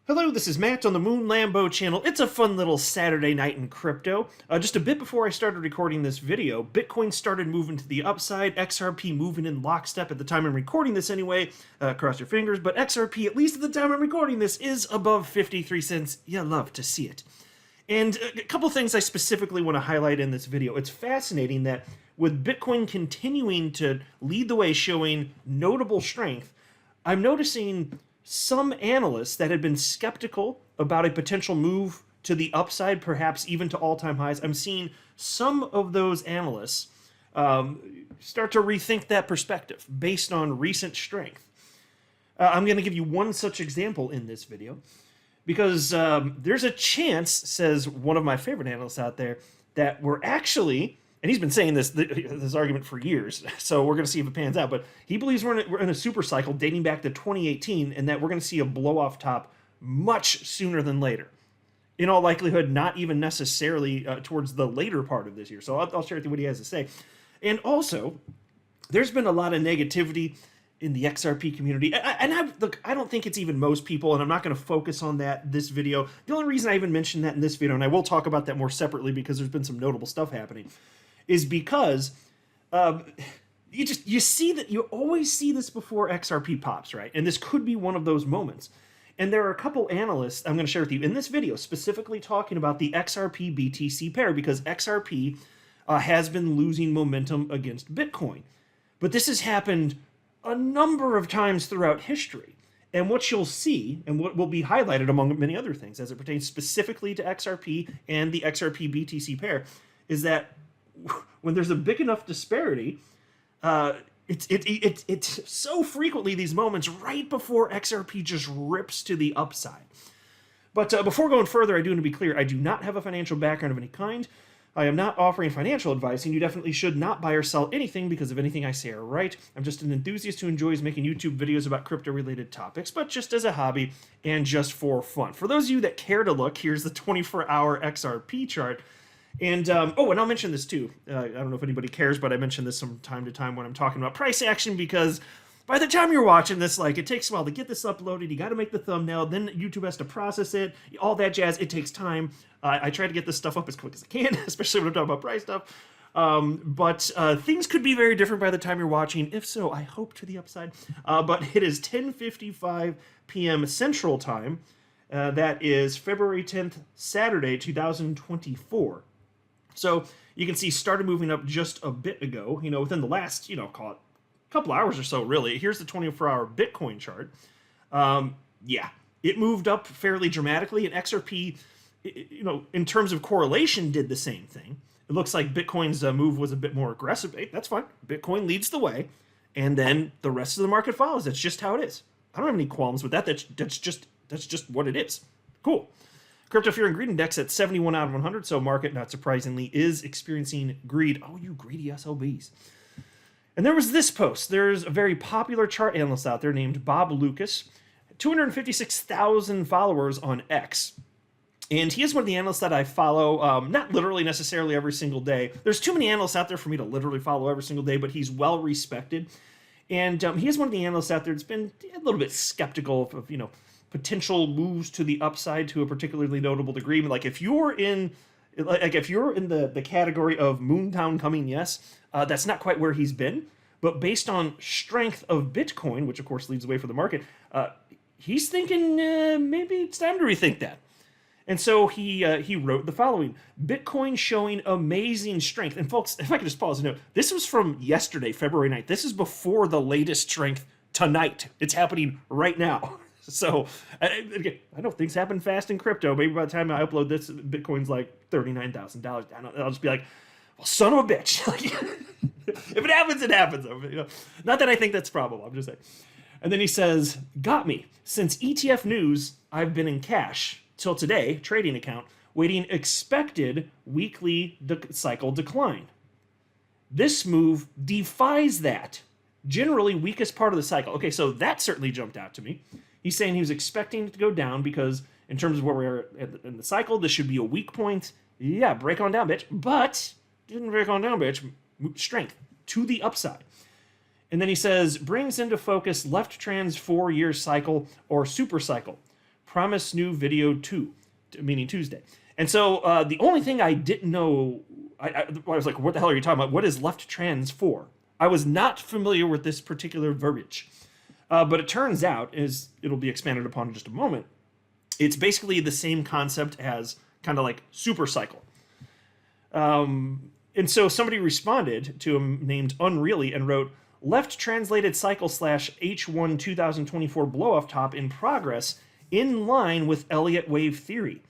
Hello, this is Matt on the Moon Lambo channel. It's a fun little Saturday night in crypto. Just a bit before I started recording this video, Bitcoin started moving to the upside, XRP moving in lockstep at the time I'm recording this anyway. Cross your fingers, but XRP, at least at the time I'm recording this, is above 53 cents. You love to see it. And a couple things I specifically want to highlight in this video. It's fascinating that with Bitcoin continuing to lead the way, showing notable strength, I'm noticing some analysts that had been skeptical about a potential move to the upside, perhaps even to all-time highs. I'm seeing some of those analysts start to rethink that perspective based on recent strength. I'm going to give you one such example in this video because there's a chance, says one of my favorite analysts out there, that we're actually, and he's been saying this argument for years, so we're going to see if it pans out, but he believes we're in a super cycle dating back to 2018 and that we're going to see a blow-off top much sooner than later. In all likelihood, not even necessarily towards the later part of this year. So I'll share with you what he has to say. And also, there's been a lot of negativity in the XRP community. Look, I don't think it's even most people, and I'm not going to focus on that this video. The only reason I even mentioned that in this video, and I will talk about that more separately because there's been some notable stuff happening, is because you always see this before XRP pops, right? And this could be one of those moments. And there are a couple analysts I'm going to share with you in this video specifically talking about the XRP BTC pair because XRP has been losing momentum against Bitcoin. But this has happened a number of times throughout history. And what you'll see, and what will be highlighted among many other things as it pertains specifically to XRP and the XRP BTC pair, is that when there's a big enough disparity, it's so frequently these moments right before XRP just rips to the upside. But before going further, I do want to be clear, I do not have a financial background of any kind. I am not offering financial advice, and you definitely should not buy or sell anything because of anything I say are right. I'm just an enthusiast who enjoys making YouTube videos about crypto-related topics, but just as a hobby and just for fun. For those of you that care to look, here's the 24-hour XRP chart. And, and I'll mention this too. I don't know if anybody cares, but I mention this from time to time when I'm talking about price action because by the time you're watching this, like, it takes a while to get this uploaded. You got to make the thumbnail. Then YouTube has to process it. All that jazz. It takes time. I try to get this stuff up as quick as I can, especially when I'm talking about price stuff. But things could be very different by the time you're watching. If so, I hope to the upside. But it is 10:55 p.m. Central Time. That is February 10th, Saturday, 2024. So you can see started moving up just a bit ago, within the last, call it a couple hours or so, really. Here's the 24-hour Bitcoin chart. Yeah, it moved up fairly dramatically, and XRP, in terms of correlation, did the same thing. It looks like Bitcoin's move was a bit more aggressive. Hey, that's fine. Bitcoin leads the way, and then the rest of the market follows. That's just how it is. I don't have any qualms with that. That's just what it is. Cool. Crypto Fear and Greed Index at 71 out of 100, so market, not surprisingly, is experiencing greed. Oh, you greedy SOBs. And there was this post. There's a very popular chart analyst out there named Bob Lucas, 256,000 followers on X. And he is one of the analysts that I follow, not literally necessarily every single day. There's too many analysts out there for me to literally follow every single day, but he's well respected. And he is one of the analysts out there that's been a little bit skeptical of potential moves to the upside to a particularly notable degree. Like if you're in the category of Moontown coming, yes, that's not quite where he's been. But based on strength of Bitcoin, which of course leads the way for the market, he's thinking maybe it's time to rethink that. And so he wrote the following: Bitcoin showing amazing strength. And folks, if I could just pause and note, this was from yesterday, February 9th. This is before the latest strength tonight. It's happening right now. So, again, I know things happen fast in crypto. Maybe by the time I upload this, Bitcoin's like $39,000. I'll just be like, well, son of a bitch. If it happens, it happens. Not that I think that's probable. I'm just saying. And then he says, got me. Since ETF news, I've been in cash. Till today, trading account, waiting expected weekly cycle decline. This move defies that. Generally weakest part of the cycle. Okay, so that certainly jumped out to me. He's saying he was expecting it to go down because in terms of where we are in the cycle, this should be a weak point. Yeah, break on down, bitch. But didn't break on down, bitch. Strength to the upside. And then he says, brings into focus left trans 4-year cycle or super cycle. promise new video 2, meaning Tuesday. And so the only thing I didn't know, I was like, what the hell are you talking about? What is left trans for? I was not familiar with this particular verbiage. But it turns out, as it'll be expanded upon in just a moment, it's basically the same concept as kind of like super cycle. And so somebody responded to him named Unreally and wrote, left translated cycle / H1 2024 blow-off top in progress in line with Elliott wave theory.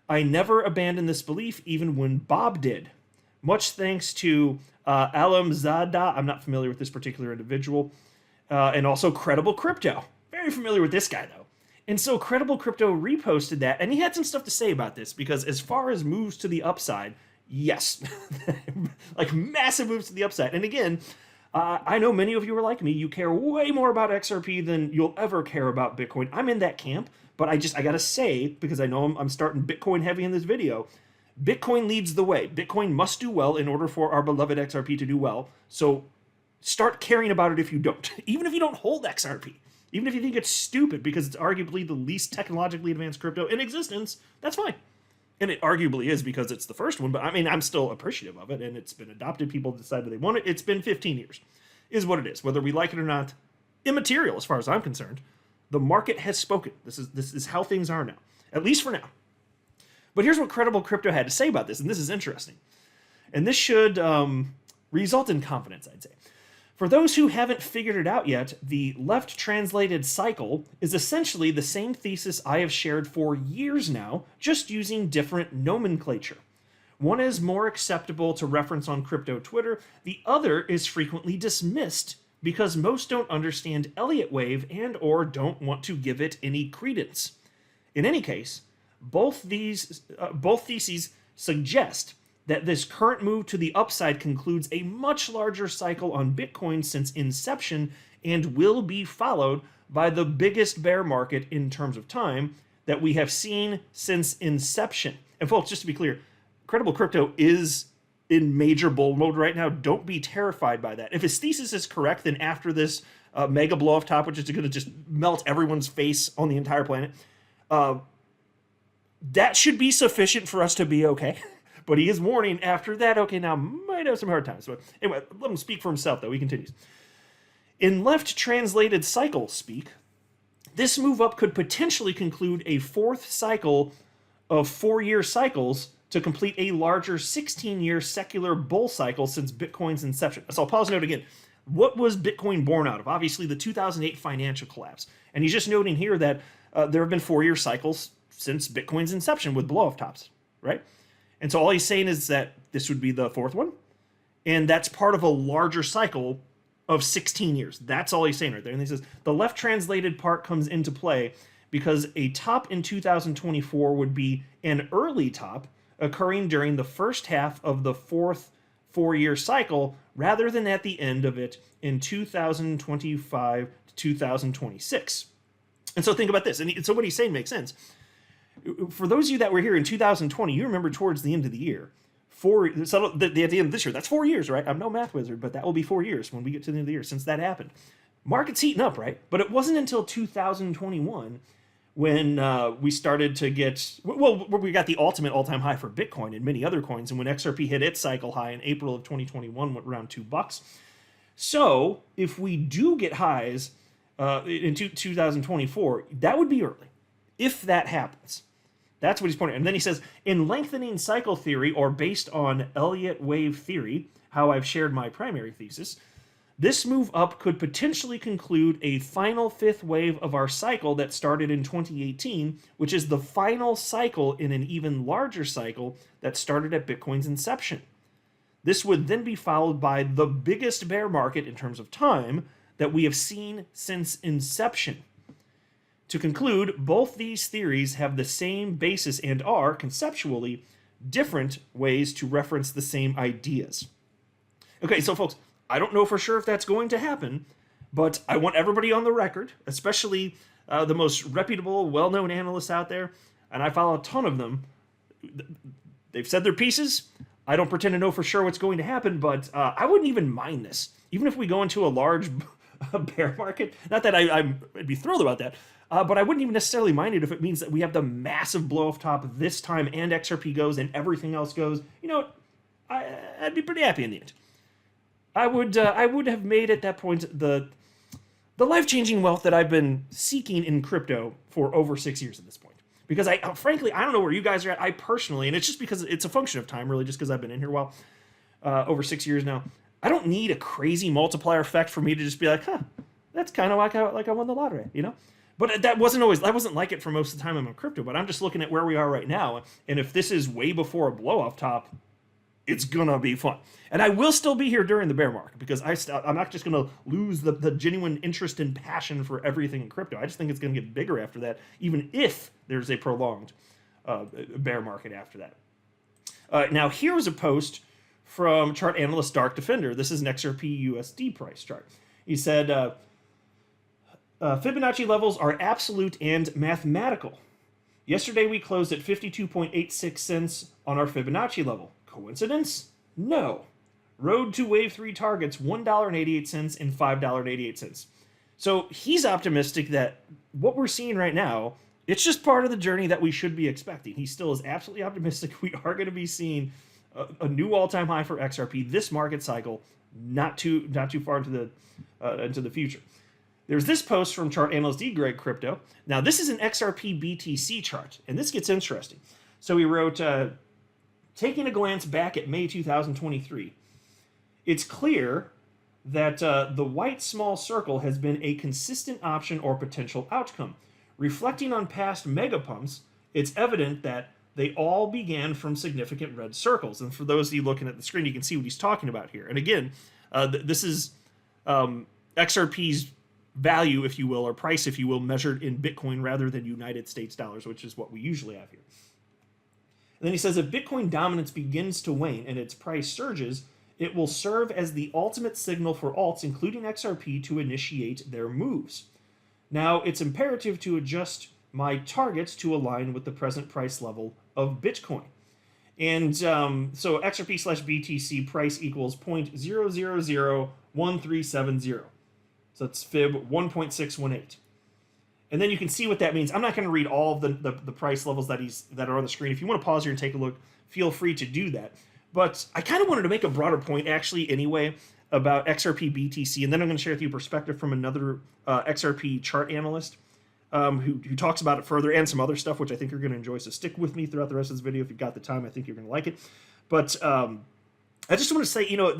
I never abandoned this belief even when Bob did. Much thanks to Alamzada, I'm not familiar with this particular individual, and also Credible Crypto. Very familiar with this guy though. And so Credible Crypto reposted that, and he had some stuff to say about this, because as far as moves to the upside, yes, like massive moves to the upside. And again, I know many of you are like me. You care way more about XRP than you'll ever care about Bitcoin. I'm in that camp, but I gotta say, because I know I'm starting Bitcoin heavy in this video, Bitcoin leads the way. Bitcoin must do well in order for our beloved XRP to do well. So start caring about it if you don't. Even if you don't hold XRP. Even if you think it's stupid because it's arguably the least technologically advanced crypto in existence, that's fine. And it arguably is because it's the first one, but I mean, I'm still appreciative of it, and it's been adopted. People decided they want it. It's been 15 years, is what it is. Whether we like it or not, immaterial as far as I'm concerned. The market has spoken. This is how things are now, at least for now. But here's what Credible Crypto had to say about this, and this is interesting. And this should result in confidence, I'd say. For those who haven't figured it out yet, the left translated cycle is essentially the same thesis I have shared for years now, just using different nomenclature. One is more acceptable to reference on crypto Twitter, the other is frequently dismissed because most don't understand Elliott wave and or don't want to give it any credence. In any case, both theses suggest that this current move to the upside concludes a much larger cycle on Bitcoin since inception and will be followed by the biggest bear market in terms of time that we have seen since inception. And folks, just to be clear, Credible Crypto is in major bull mode right now. Don't be terrified by that. If his thesis is correct, then after this mega blow off top, which is going to just melt everyone's face on the entire planet, that should be sufficient for us to be okay. But he is warning after that, okay, now might have some hard times. So anyway, let him speak for himself, though. He continues. In left translated cycle speak, this move up could potentially conclude a fourth cycle of 4-year cycles to complete a larger 16-year secular bull cycle since Bitcoin's inception. So I'll pause and note again. What was Bitcoin born out of? Obviously, the 2008 financial collapse. And he's just noting here that there have been 4-year cycles since Bitcoin's inception with blow-off tops, right? And so all he's saying is that this would be the fourth one, and that's part of a larger cycle of 16 years. That's all he's saying right there. And he says the left translated part comes into play because a top in 2024 would be an early top occurring during the first half of the fourth 4-year cycle rather than at the end of it in 2025 to 2026. And so think about this. And so what he's saying makes sense. For those of you that were here in 2020, you remember towards the end of the year, at the end of this year, that's 4 years, right? I'm no math wizard, but that will be 4 years when we get to the end of the year since that happened. Market's heating up, right? But it wasn't until 2021 when we started to get, well, we got the ultimate all-time high for Bitcoin and many other coins, and when XRP hit its cycle high in April of 2021, went around $2. So if we do get highs in 2024, that would be early. If that happens. That's what he's pointing at. And then he says, in lengthening cycle theory, or based on Elliott wave theory, how I've shared my primary thesis, this move up could potentially conclude a final fifth wave of our cycle that started in 2018, which is the final cycle in an even larger cycle that started at Bitcoin's inception. This would then be followed by the biggest bear market in terms of time that we have seen since inception. To conclude, both these theories have the same basis and are, conceptually, different ways to reference the same ideas. Okay, so folks, I don't know for sure if that's going to happen, but I want everybody on the record, especially the most reputable, well-known analysts out there, and I follow a ton of them. They've said their pieces. I don't pretend to know for sure what's going to happen, but I wouldn't even mind this. Even if we go into a large bear market, not that I'd be thrilled about that, but I wouldn't even necessarily mind it if it means that we have the massive blow off top this time and XRP goes and everything else goes. You know, I'd be pretty happy in the end. I would have made at that point the life-changing wealth that I've been seeking in crypto for over 6 years at this point. Because frankly, I don't know where you guys are at. I personally, and it's just because it's a function of time, really, just because I've been in here a while, over 6 years now. I don't need a crazy multiplier effect for me to just be like, huh, that's kind of like I won the lottery, you know? But that wasn't like it for most of the time I'm in crypto, but I'm just looking at where we are right now, and if this is way before a blow-off top, it's gonna be fun. And I will still be here during the bear market, because I'm not just gonna lose the genuine interest and passion for everything in crypto. I just think it's gonna get bigger after that, even if there's a prolonged bear market after that. Now here's a post from chart analyst Dark Defender. This is an XRP USD price chart. He said, Fibonacci levels are absolute and mathematical. Yesterday we closed at 52.86 cents on our Fibonacci level. Coincidence? No. Road to Wave 3 targets $1.88 and $5.88. So he's optimistic that what we're seeing right now, it's just part of the journey that we should be expecting. He still is absolutely optimistic we are going to be seeing a new all-time high for XRP this market cycle, not too far into the future. There's this post from chart analyst Greg Crypto. Now this is an XRP BTC chart, and this gets interesting. So he wrote, taking a glance back at May 2023, it's clear that the white small circle has been a consistent option or potential outcome. Reflecting on past mega pumps, it's evident that they all began from significant red circles. And for those of you looking at the screen, you can see what he's talking about here. And again, this is XRP's value, if you will, or price, if you will, measured in Bitcoin rather than United States dollars, which is what we usually have here. And then he says, if Bitcoin dominance begins to wane and its price surges, it will serve as the ultimate signal for alts, including XRP, to initiate their moves. Now, it's imperative to adjust my targets to align with the present price level of Bitcoin. And so XRP/BTC price equals 0.0001370. So it's fib 1.618. And then you can see what that means. I'm not going to read all of the price levels that are on the screen. If you want to pause here and take a look, feel free to do that. But I kind of wanted to make a broader point, actually, anyway, about XRP BTC. And then I'm going to share with you a perspective from another XRP chart analyst who talks about it further, and some other stuff, which I think you're going to enjoy. So stick with me throughout the rest of this video. If you've got the time, I think you're going to like it. But I just want to say, you know,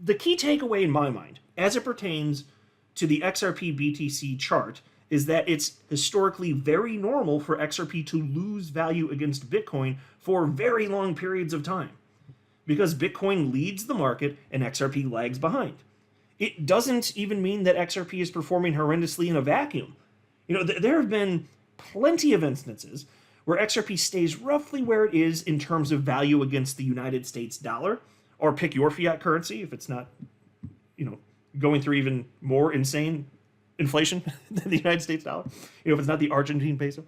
the key takeaway in my mind, as it pertains to the XRP BTC chart, is that it's historically very normal for XRP to lose value against Bitcoin for very long periods of time, because Bitcoin leads the market and XRP lags behind. It doesn't even mean that XRP is performing horrendously in a vacuum. You know, there have been plenty of instances where XRP stays roughly where it is in terms of value against the United States dollar, or pick your fiat currency if it's not, you know, going through even more insane inflation than the United States dollar, you know, if it's not the Argentine peso.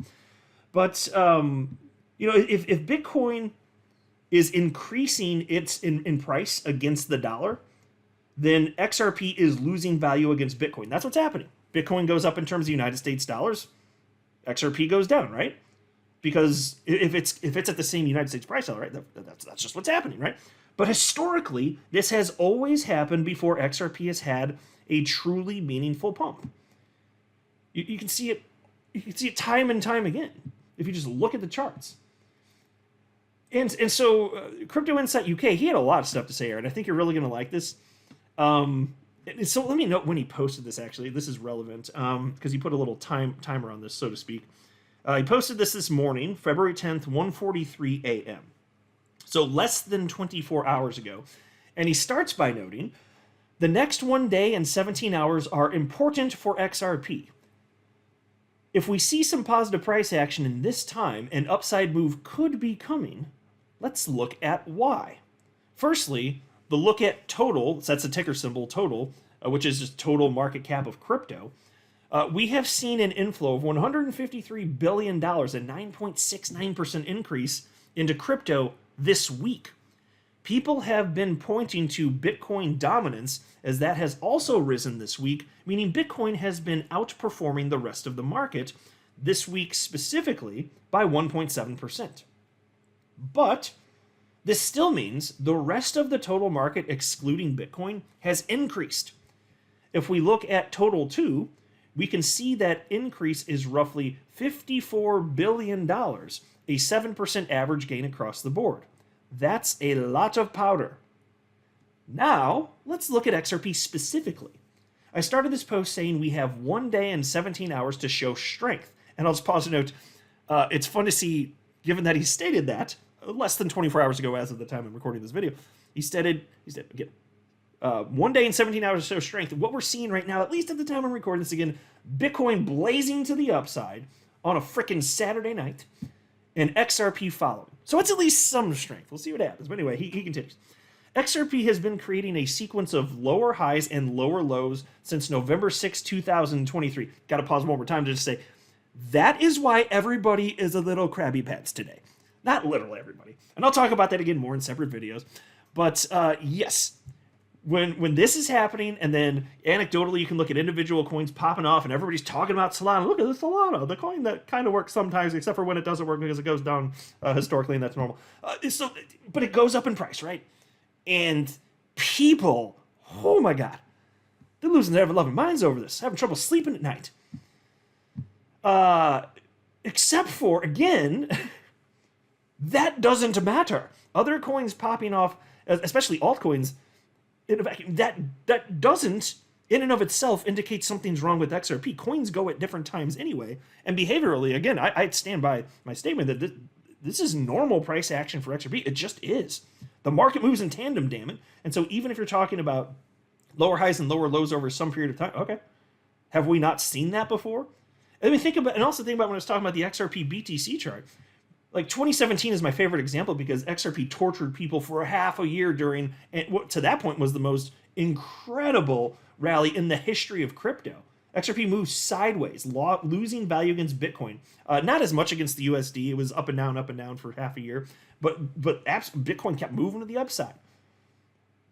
But, you know, if Bitcoin is increasing in price against the dollar, then XRP is losing value against Bitcoin. That's what's happening. Bitcoin goes up in terms of United States dollars, XRP goes down, right? Because if it's at the same United States price level, right, that's just what's happening, right? But historically, this has always happened before XRP has had a truly meaningful pump. You can see it. You can see it time and time again if you just look at the charts. And so Crypto Insight UK, he had a lot of stuff to say here, and I think you're really going to like this. So let me note when he posted this. Actually, this is relevant because he put a little timer on this, so to speak. He posted this morning, February 10th, 1:43 a.m. So less than 24 hours ago. And he starts by noting, the next 1 day and 17 hours are important for XRP. If we see some positive price action in this time, an upside move could be coming. Let's look at why. Firstly, the look at total, so that's the ticker symbol total, which is just total market cap of crypto. We have seen an inflow of $153 billion, a 9.69% increase into crypto this week. People have been pointing to Bitcoin dominance as that has also risen this week, meaning Bitcoin has been outperforming the rest of the market this week specifically by 1.7%. But this still means the rest of the total market, excluding Bitcoin, has increased. If we look at total 2, we can see that increase is roughly $54 billion, a 7% average gain across the board. That's a lot of powder. Now, let's look at XRP specifically. I started this post saying we have 1 day and 17 hours to show strength. And I'll just pause to note, it's fun to see, given that he stated that less than 24 hours ago as of the time I'm recording this video, he stated again, 1 day and 17 hours to show strength. What we're seeing right now, at least at the time I'm recording this again, Bitcoin blazing to the upside on a frickin' Saturday night, and XRP following. So it's at least some strength. We'll see what happens. But anyway, he continues. XRP has been creating a sequence of lower highs and lower lows since November 6, 2023. Got to pause one more time to just say, that is why everybody is a little Krabby Patts today. Not literally everybody. And I'll talk about that again more in separate videos. But yes, when this is happening, and then anecdotally you can look at individual coins popping off and everybody's talking about Solana. Look at the Solana, the coin that kind of works sometimes, except for when it doesn't work because it goes down historically, and that's normal. But it goes up in price, right? And people, oh my God, they're losing their ever-loving minds over this, having trouble sleeping at night. Except for, again, that doesn't matter. Other coins popping off, especially altcoins, in a vacuum, that doesn't, in and of itself, indicate something's wrong with XRP. Coins go at different times anyway. And behaviorally, again, I stand by my statement that this is normal price action for XRP. It just is. The market moves in tandem, damn it. And so even if you're talking about lower highs and lower lows over some period of time, okay, have we not seen that before? And think about when I was talking about the XRP BTC chart. Like 2017 is my favorite example because XRP tortured people for a half a year during, and what to that point was the most incredible rally in the history of crypto. XRP moved sideways, losing value against Bitcoin. Not as much against the USD. It was up and down for half a year. But Bitcoin kept moving to the upside.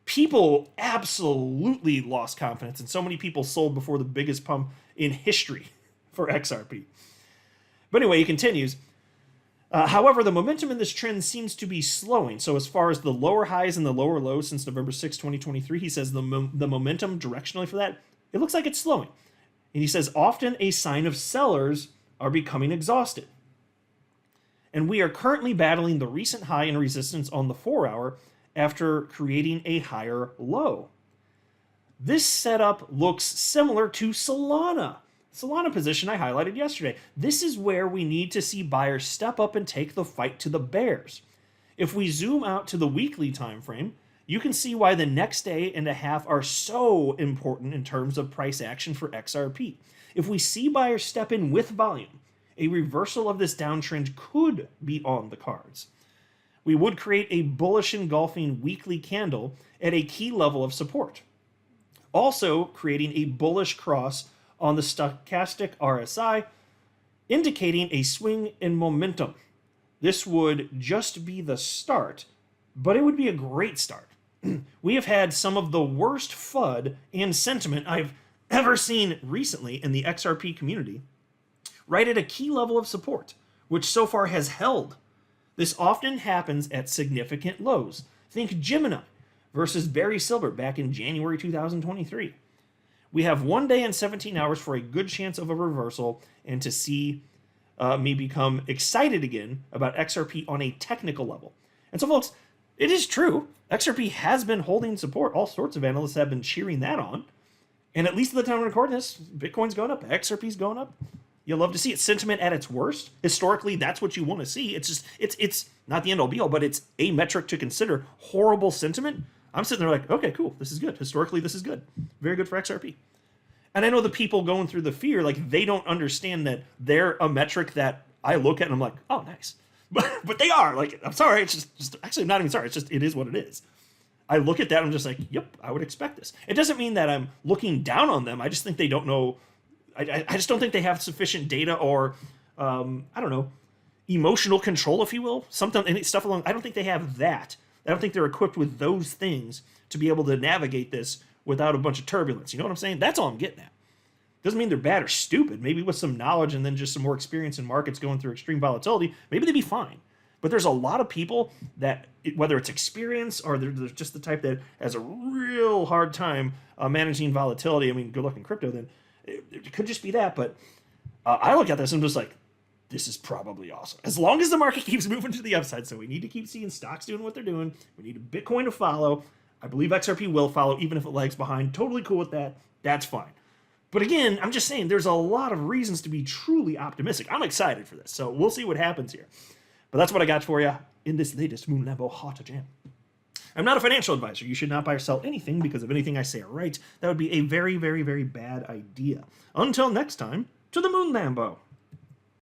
People absolutely lost confidence, and so many people sold before the biggest pump in history for XRP. But anyway, he continues. However, the momentum in this trend seems to be slowing. So as far as the lower highs and the lower lows since November 6, 2023, he says the momentum directionally for that, it looks like it's slowing. And he says often a sign of sellers are becoming exhausted. And we are currently battling the recent high in resistance on the 4-hour after creating a higher low. This setup looks similar to Solana. Solana position I highlighted yesterday. This is where we need to see buyers step up and take the fight to the bears. If we zoom out to the weekly time frame, you can see why the next day and a half are so important in terms of price action for XRP. If we see buyers step in with volume, a reversal of this downtrend could be on the cards. We would create a bullish engulfing weekly candle at a key level of support. Also creating a bullish cross on the stochastic RSI, indicating a swing in momentum. This would just be the start, but it would be a great start. We have had some of the worst FUD and sentiment I've ever seen recently in the XRP community, right at a key level of support, which so far has held. This often happens at significant lows. Think Gemini versus Barry Silbert back in January 2023. We have 1 day and 17 hours for a good chance of a reversal and to see me become excited again about XRP on a technical level. And so, folks, it is true. XRP has been holding support. All sorts of analysts have been cheering that on. And at least at the time of recording this, Bitcoin's going up, XRP's going up. You'll love to see it. Sentiment at its worst. Historically, that's what you want to see. It's just, it's not the end all be all, but it's a metric to consider. Horrible sentiment. I'm sitting there like, okay, cool. This is good. Historically, this is good. Very good for XRP. And I know the people going through the fear, like they don't understand that they're a metric that I look at and I'm like, oh, nice. But they are. Like, I'm sorry. It's just actually, I'm not even sorry. It's just, it is what it is. I look at that and I'm just like, yep, I would expect this. It doesn't mean that I'm looking down on them. I just think they don't know. I just don't think they have sufficient data or, I don't know, emotional control, if you will. Stuff along. I don't think they have that I don't think they're equipped with those things to be able to navigate this without a bunch of turbulence. You know what I'm saying? That's all I'm getting at. Doesn't mean they're bad or stupid. Maybe with some knowledge and then just some more experience in markets going through extreme volatility, maybe they'd be fine. But there's a lot of people that, whether it's experience or they're just the type that has a real hard time managing volatility. I mean, good luck in crypto then. It could just be that. But I look at this and I'm just like, this is probably awesome. As long as the market keeps moving to the upside. So we need to keep seeing stocks doing what they're doing. We need Bitcoin to follow. I believe XRP will follow, even if it lags behind. Totally cool with that. That's fine. But again, I'm just saying there's a lot of reasons to be truly optimistic. I'm excited for this. So we'll see what happens here. But that's what I got for you in this latest Moon Lambo Hot Jam. I'm not a financial advisor. You should not buy or sell anything because of anything I say or write. That would be a very, very, very bad idea. Until next time, to the Moon Lambo.